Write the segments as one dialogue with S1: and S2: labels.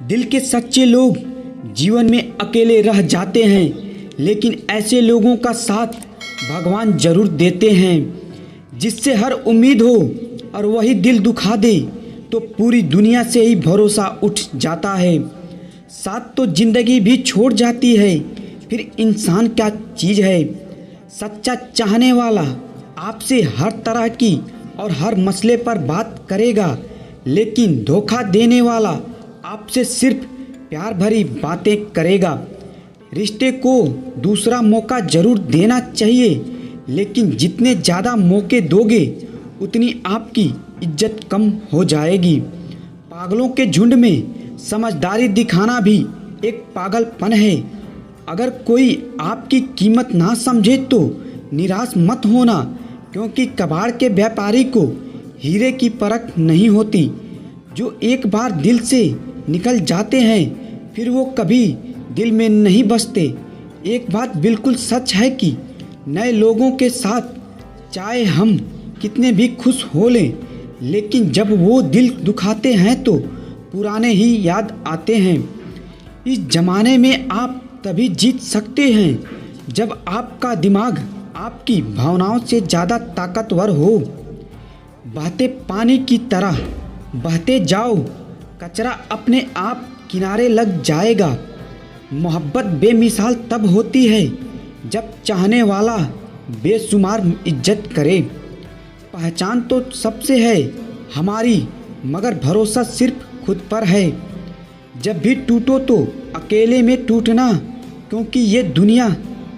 S1: दिल के सच्चे लोग जीवन में अकेले रह जाते हैं, लेकिन ऐसे लोगों का साथ भगवान जरूर देते हैं जिससे हर उम्मीद हो और वही दिल दुखा दे तो पूरी दुनिया से ही भरोसा उठ जाता है। साथ तो जिंदगी भी छोड़ जाती है, फिर इंसान क्या चीज़ है। सच्चा चाहने वाला आपसे हर तरह की और हर मसले पर बात करेगा, लेकिन धोखा देने वाला आपसे सिर्फ प्यार भरी बातें करेगा। रिश्ते को दूसरा मौका जरूर देना चाहिए, लेकिन जितने ज़्यादा मौके दोगे उतनी आपकी इज्जत कम हो जाएगी। पागलों के झुंड में समझदारी दिखाना भी एक पागलपन है। अगर कोई आपकी कीमत ना समझे तो निराश मत होना, क्योंकि कबाड़ के व्यापारी को हीरे की परख नहीं होती। जो एक बार दिल से निकल जाते हैं फिर वो कभी दिल में नहीं बसते। एक बात बिल्कुल सच है कि नए लोगों के साथ चाहे हम कितने भी खुश हो लें, लेकिन जब वो दिल दुखाते हैं तो पुराने ही याद आते हैं। इस ज़माने में आप तभी जीत सकते हैं जब आपका दिमाग आपकी भावनाओं से ज़्यादा ताकतवर हो। बातें पानी की तरह बहते जाओ, कचरा अपने आप किनारे लग जाएगा। मोहब्बत बेमिसाल तब होती है जब चाहने वाला बेशुमार इज्जत करे। पहचान तो सबसे है हमारी, मगर भरोसा सिर्फ खुद पर है। जब भी टूटो तो अकेले में टूटना, क्योंकि ये दुनिया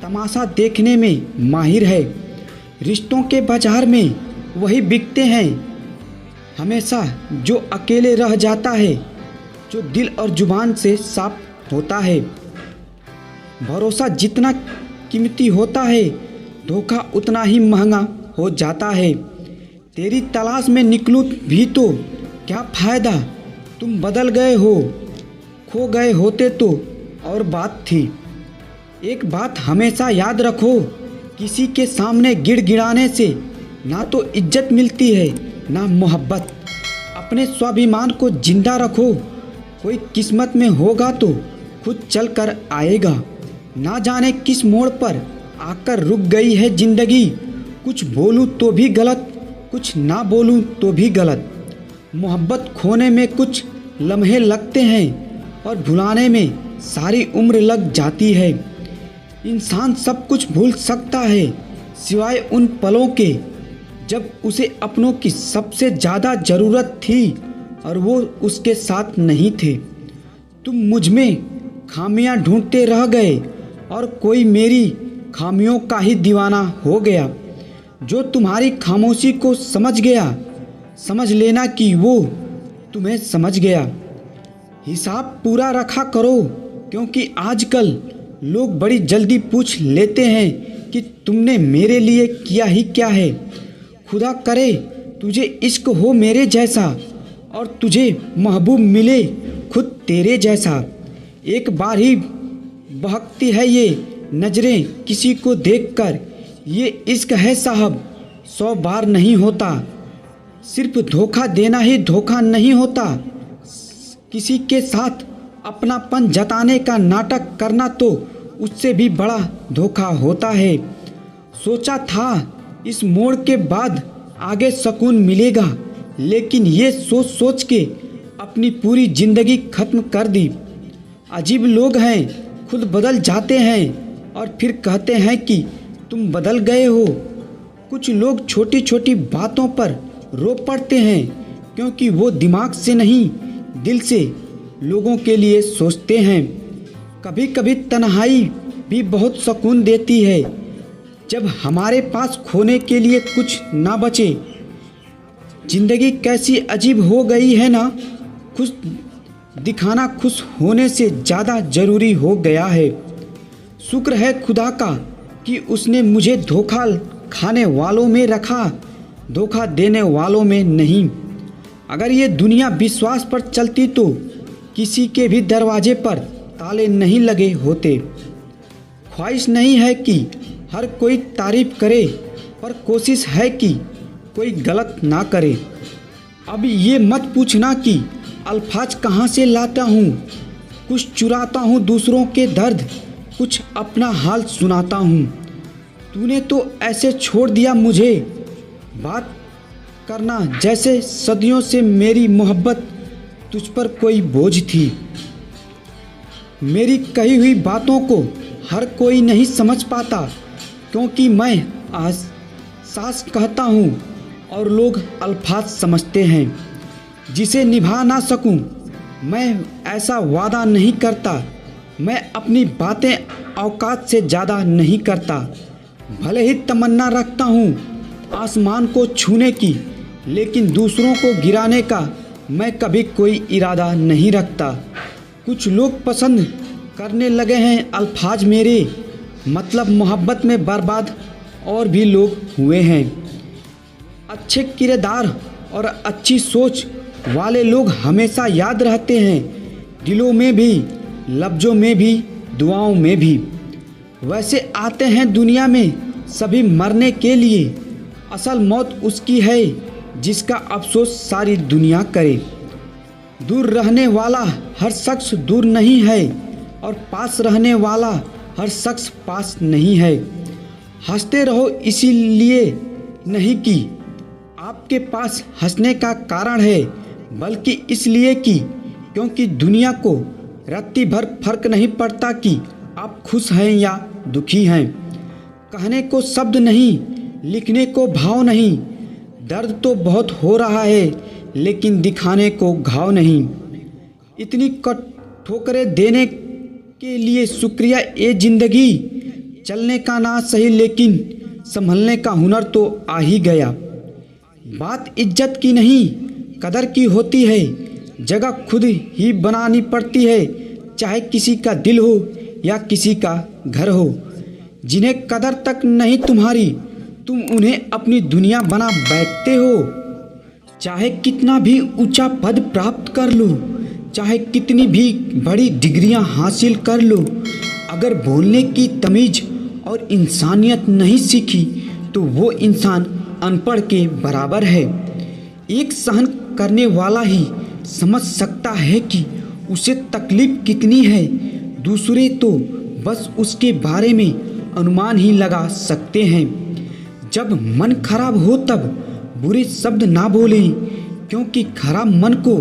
S1: तमाशा देखने में माहिर है। रिश्तों के बाजार में वही बिकते हैं हमेशा जो अकेले रह जाता है, जो दिल और जुबान से साफ होता है। भरोसा जितना कीमती होता है, धोखा उतना ही महंगा हो जाता है। तेरी तलाश में निकलूं भी तो क्या फ़ायदा, तुम बदल गए हो। खो गए होते तो और बात थी। एक बात हमेशा याद रखो, किसी के सामने गिड़गिड़ाने से ना तो इज्जत मिलती है ना मोहब्बत। अपने स्वाभिमान को जिंदा रखो। कोई किस्मत में होगा तो खुद चल कर आएगा। ना जाने किस मोड़ पर आकर रुक गई है जिंदगी। कुछ बोलूं तो भी गलत, कुछ ना बोलूं तो भी गलत। मोहब्बत खोने में कुछ लम्हे लगते हैं और भुलाने में सारी उम्र लग जाती है। इंसान सब कुछ भूल सकता है सिवाय उन पलों के जब उसे अपनों की सबसे ज़्यादा ज़रूरत थी और वो उसके साथ नहीं थे। तुम मुझ में खामियां ढूंढते रह गए और कोई मेरी खामियों का ही दीवाना हो गया। जो तुम्हारी खामोशी को समझ गया, समझ लेना कि वो तुम्हें समझ गया। हिसाब पूरा रखा करो, क्योंकि आजकल लोग बड़ी जल्दी पूछ लेते हैं कि तुमने मेरे लिए किया ही क्या है। खुदा करे तुझे इश्क हो मेरे जैसा और तुझे महबूब मिले खुद तेरे जैसा। एक बार ही बहकती है ये नजरें किसी को देखकर, ये इश्क है साहब 100 बार नहीं होता। सिर्फ धोखा देना ही धोखा नहीं होता, किसी के साथ अपनापन जताने का नाटक करना तो उससे भी बड़ा धोखा होता है। सोचा था इस मोड़ के बाद आगे सुकून मिलेगा, लेकिन ये सोच सोच के अपनी पूरी ज़िंदगी खत्म कर दी। अजीब लोग हैं, खुद बदल जाते हैं और फिर कहते हैं कि तुम बदल गए हो। कुछ लोग छोटी छोटी बातों पर रो पड़ते हैं, क्योंकि वो दिमाग से नहीं दिल से लोगों के लिए सोचते हैं। कभी कभी तन्हाई भी बहुत सुकून देती है, जब हमारे पास खोने के लिए कुछ ना बचे। जिंदगी कैसी अजीब हो गई है ना, खुश दिखाना खुश होने से ज़्यादा ज़रूरी हो गया है। शुक्र है खुदा का कि उसने मुझे धोखा खाने वालों में रखा, धोखा देने वालों में नहीं। अगर ये दुनिया विश्वास पर चलती तो किसी के भी दरवाजे पर ताले नहीं लगे होते। ख्वाहिश नहीं है कि हर कोई तारीफ करे, पर कोशिश है कि कोई गलत ना करे। अब ये मत पूछना कि अल्फाज कहाँ से लाता हूँ, कुछ चुराता हूँ दूसरों के दर्द, कुछ अपना हाल सुनाता हूँ। तूने तो ऐसे छोड़ दिया मुझे बात करना जैसे सदियों से मेरी मोहब्बत तुझ पर कोई बोझ थी। मेरी कही हुई बातों को हर कोई नहीं समझ पाता, क्योंकि मैं आज सांस कहता हूँ और लोग अल्फाज समझते हैं जिसे निभा ना सकूँ। मैं ऐसा वादा नहीं करता, मैं अपनी बातें औकात से ज़्यादा नहीं करता। भले ही तमन्ना रखता हूँ आसमान को छूने की, लेकिन दूसरों को गिराने का मैं कभी कोई इरादा नहीं रखता। कुछ लोग पसंद करने लगे हैं अल्फाज मेरे, मतलब मोहब्बत में बर्बाद और भी लोग हुए हैं। अच्छे किरदार और अच्छी सोच वाले लोग हमेशा याद रहते हैं, दिलों में भी, लफ्ज़ों में भी, दुआओं में भी। वैसे आते हैं दुनिया में सभी मरने के लिए, असल मौत उसकी है जिसका अफसोस सारी दुनिया करे। दूर रहने वाला हर शख्स दूर नहीं है और पास रहने वाला हर शख्स पास नहीं है। हंसते रहो इसीलिए नहीं कि आपके पास हंसने का कारण है, बल्कि इसलिए कि क्योंकि दुनिया को रत्ती भर फर्क नहीं पड़ता कि आप खुश हैं या दुखी हैं। कहने को शब्द नहीं, लिखने को भाव नहीं। दर्द तो बहुत हो रहा है, लेकिन दिखाने को घाव नहीं। इतनी ठोकरें देने के लिए शुक्रिया ए ज़िंदगी। चलने का ना सही, लेकिन संभलने का हुनर तो आ ही गया। बात इज्जत की नहीं, कदर की होती है। जगह खुद ही बनानी पड़ती है, चाहे किसी का दिल हो या किसी का घर हो। जिन्हें कदर तक नहीं तुम्हारी, तुम उन्हें अपनी दुनिया बना बैठते हो। चाहे कितना भी ऊंचा पद प्राप्त कर लो, चाहे कितनी भी बड़ी डिग्रियां हासिल कर लो, अगर बोलने की तमीज़ और इंसानियत नहीं सीखी तो वो इंसान अनपढ़ के बराबर है। एक सहन करने वाला ही समझ सकता है कि उसे तकलीफ कितनी है, दूसरे तो बस उसके बारे में अनुमान ही लगा सकते हैं। जब मन खराब हो तब बुरे शब्द ना बोलें, क्योंकि खराब मन को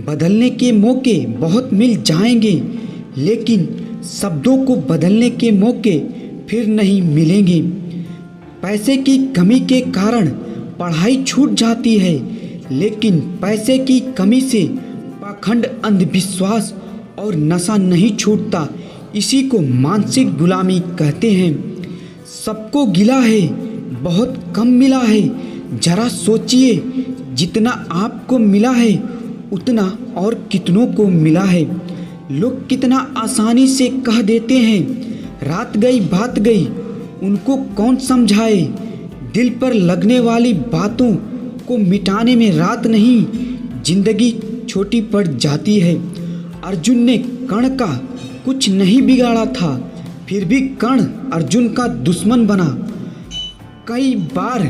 S1: बदलने के मौके बहुत मिल जाएंगे, लेकिन शब्दों को बदलने के मौके फिर नहीं मिलेंगे। पैसे की कमी के कारण पढ़ाई छूट जाती है, लेकिन पैसे की कमी से पाखंड, अंधविश्वास और नशा नहीं छूटता। इसी को मानसिक गुलामी कहते हैं। सबको गिला है, बहुत कम मिला है। जरा सोचिए, जितना आपको मिला है उतना और कितनों को मिला है। लोग कितना आसानी से कह देते हैं, रात गई बात गई। उनको कौन समझाए? दिल पर लगने वाली बातों को मिटाने में रात नहीं, जिंदगी छोटी पड़ जाती है। अर्जुन ने कर्ण का कुछ नहीं बिगाड़ा था, फिर भी कर्ण अर्जुन का दुश्मन बना। कई बार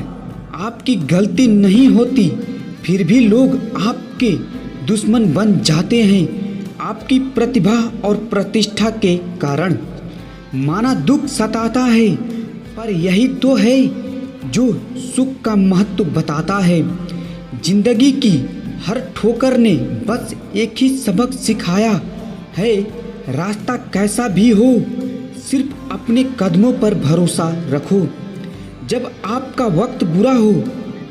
S1: आपकी गलती नहीं होती, फिर भी लोग आपके दुश्मन बन जाते हैं, आपकी प्रतिभा और प्रतिष्ठा के कारण। माना दुख सताता है, पर यही तो है जो सुख का महत्व बताता है। जिंदगी की हर ठोकर ने बस एक ही सबक सिखाया है, रास्ता कैसा भी हो, सिर्फ अपने कदमों पर भरोसा रखो। जब आपका वक्त बुरा हो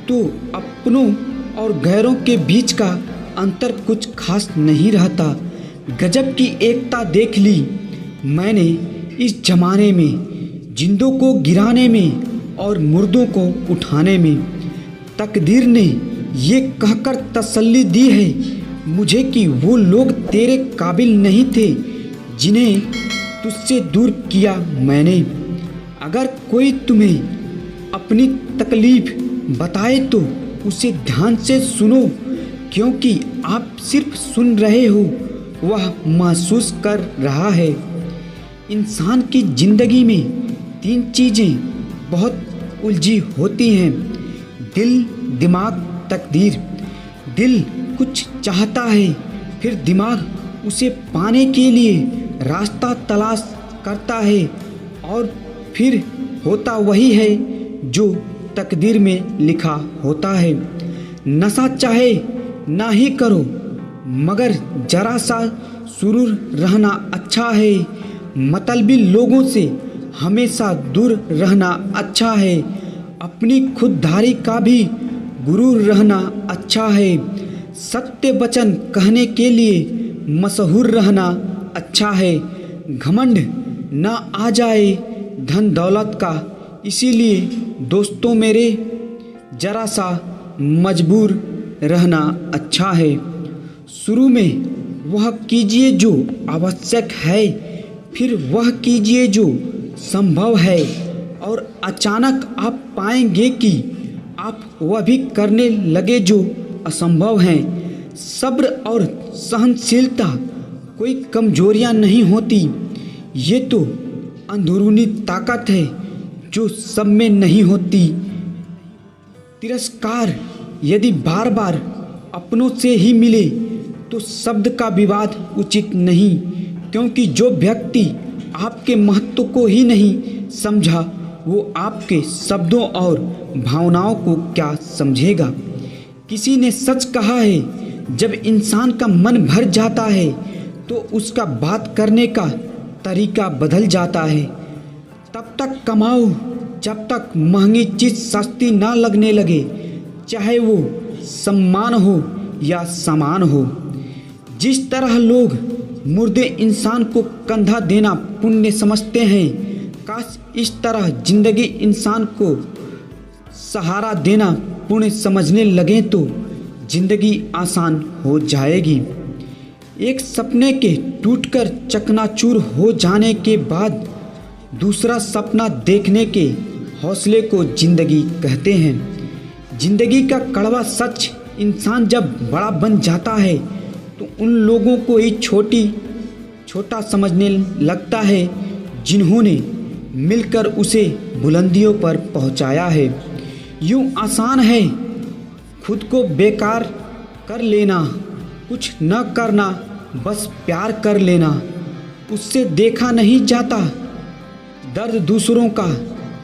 S1: तो अपनों और गैरों के बीच का अंतर कुछ खास नहीं रहता। गजब की एकता देख ली मैंने इस जमाने में, जिंदों को गिराने में और मुर्दों को उठाने में। तकदीर ने ये कहकर तसल्ली दी है मुझे कि वो लोग तेरे काबिल नहीं थे जिन्हें तुझसे दूर किया मैंने। अगर कोई तुम्हें अपनी तकलीफ बताए तो उसे ध्यान से सुनो, क्योंकि आप सिर्फ सुन रहे हो, वह महसूस कर रहा है। इंसान की ज़िंदगी में 3 चीज़ें बहुत उलझी होती हैं: दिल, दिमाग, तकदीर। दिल कुछ चाहता है, फिर दिमाग उसे पाने के लिए रास्ता तलाश करता है और फिर होता वही है जो तकदीर में लिखा होता है। नशा चाहे ना ही करो मगर जरा सा सुरूर रहना अच्छा है। मतलबी लोगों से हमेशा दूर रहना अच्छा है। अपनी खुददारी का भी गुरूर रहना अच्छा है। सत्य वचन कहने के लिए मशहूर रहना अच्छा है। घमंड ना आ जाए धन दौलत का, इसीलिए दोस्तों मेरे जरा सा मजबूर रहना अच्छा है। शुरू में वह कीजिए जो आवश्यक है, फिर वह कीजिए जो संभव है और अचानक आप पाएंगे कि आप वह भी करने लगे जो असंभव है। सब्र और सहनशीलता कोई कमजोरियां नहीं होती, ये तो अंदरूनी ताकत है जो सब में नहीं होती। तिरस्कार यदि बार बार अपनों से ही मिले तो शब्द का विवाद उचित नहीं, क्योंकि जो व्यक्ति आपके महत्व को ही नहीं समझा वो आपके शब्दों और भावनाओं को क्या समझेगा। किसी ने सच कहा है, जब इंसान का मन भर जाता है तो उसका बात करने का तरीका बदल जाता है। तब तक कमाओ जब तक महंगी चीज़ सस्ती ना लगने लगे, चाहे वो सम्मान हो या सामान हो। जिस तरह लोग मुर्दे इंसान को कंधा देना पुण्य समझते हैं, काश इस तरह जिंदगी इंसान को सहारा देना पुण्य समझने लगे तो जिंदगी आसान हो जाएगी। एक सपने के टूटकर चकनाचूर हो जाने के बाद दूसरा सपना देखने के हौसले को जिंदगी कहते हैं। जिंदगी का कड़वा सच, इंसान जब बड़ा बन जाता है तो उन लोगों को ही छोटा समझने लगता है जिन्होंने मिलकर उसे बुलंदियों पर पहुंचाया है। यूं आसान है खुद को बेकार कर लेना, कुछ न करना, बस प्यार कर लेना। उससे देखा नहीं जाता दर्द दूसरों का,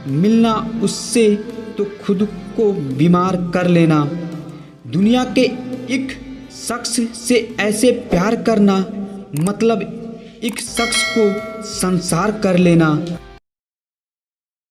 S1: मिलना उससे तो खुद को बीमार कर लेना। दुनिया के एक शख्स से ऐसे प्यार करना मतलब एक शख्स को संसार कर लेना।